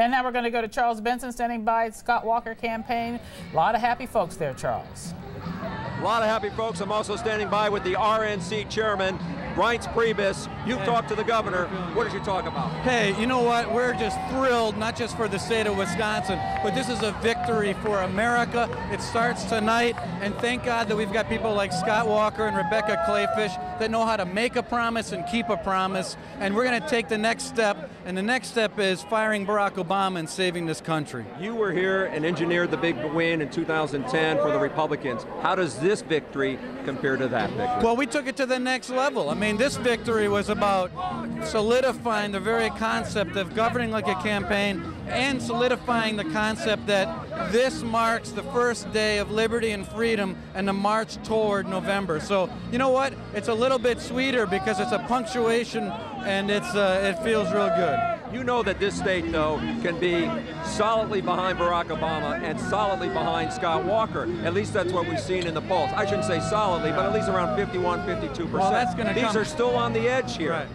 And now we're going to go to Charles Benson, standing by Scott Walker campaign. A lot of happy folks there, Charles. A lot of happy folks. I'm also standing by with the RNC chairman, Reince Priebus. You've talked to the governor. What did you talk about? Hey, you know what? We're just thrilled, not just for the state of Wisconsin, but this is a victory for America. It starts tonight, and thank God that we've got people like Scott Walker and Rebecca Clayfish that know how to make a promise and keep a promise, and we're going to take the next step, and the next step is firing Barack Obama and saving this country. You were here and engineered the big win in 2010 for the Republicans. How does this victory compare to that victory? Well, we took it to the next level. I mean, this victory was about solidifying the very concept of governing like a campaign and solidifying the concept that this marks the first day of liberty and freedom and the march toward November. So, you know what? It's a little bit sweeter because it's a punctuation and it feels real good. You know that this state, though, can be solidly behind Barack Obama and solidly behind Scott Walker. At least that's what we've seen in the polls. I shouldn't say solidly, but at least around 51, 52%. Well, that's going to These are still on the edge here. Right.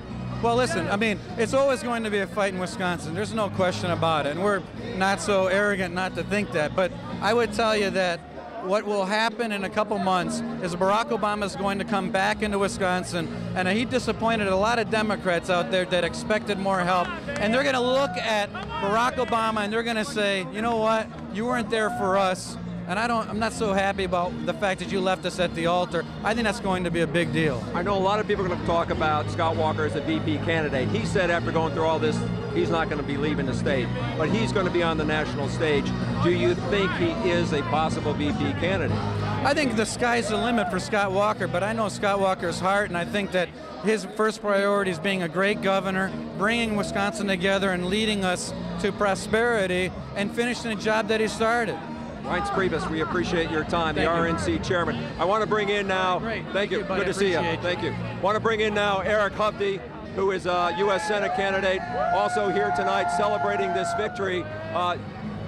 Well, listen, I mean, it's always going to be a fight in Wisconsin. There's no question about it, and we're not so arrogant not to think that. But I would tell you that what will happen in a couple months is Barack Obama is going to come back into Wisconsin, and he disappointed a lot of Democrats out there that expected more help, and they're going to look at Barack Obama and they're going to say, you know what, you weren't there for us, and I'm not so happy about the fact that you left us at the altar. I think that's going to be a big deal. I know a lot of people are going to talk about Scott Walker as a VP candidate. He said after going through all this, he's not going to be leaving the state, but he's going to be on the national stage. Do you think he is a possible VP candidate? I think the sky's the limit for Scott Walker, but I know Scott Walker's heart, and I think that his first priority is being a great governor, bringing Wisconsin together and leading us to prosperity and finishing the job that he started. Reince Priebus, we appreciate your time, the RNC chairman. I want to bring in now, thank you, good to see you, thank you. Want to bring in now Eric Hovde, who is a U.S. Senate candidate, also here tonight celebrating this victory.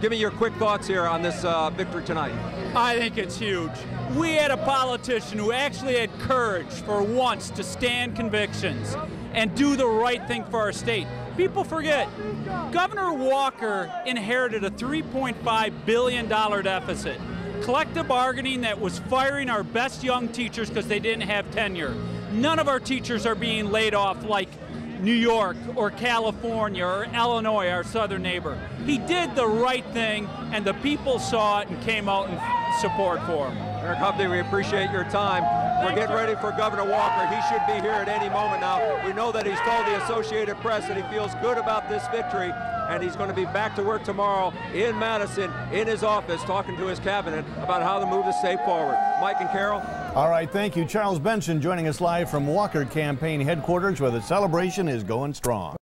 Give me your quick thoughts here on this victory tonight. I think it's huge. We had a politician who actually had courage for once to stand convictions and do the right thing for our state. People forget, Governor Walker inherited a $3.5 billion deficit. Collective bargaining that was firing our best young teachers because they didn't have tenure. None of our teachers are being laid off like New York or California or Illinois, our southern neighbor. He did the right thing, and the people saw it and came out in support for him. Eric Hovde, we appreciate your time. We're getting ready for Governor Walker. He should be here at any moment now. We know that he's told the Associated Press that he feels good about this victory, and he's going to be back to work tomorrow in Madison, in his office, talking to his cabinet about how to move the state forward. Mike and Carol? All right, thank you. Charles Benson joining us live from Walker Campaign headquarters, where the celebration is going strong.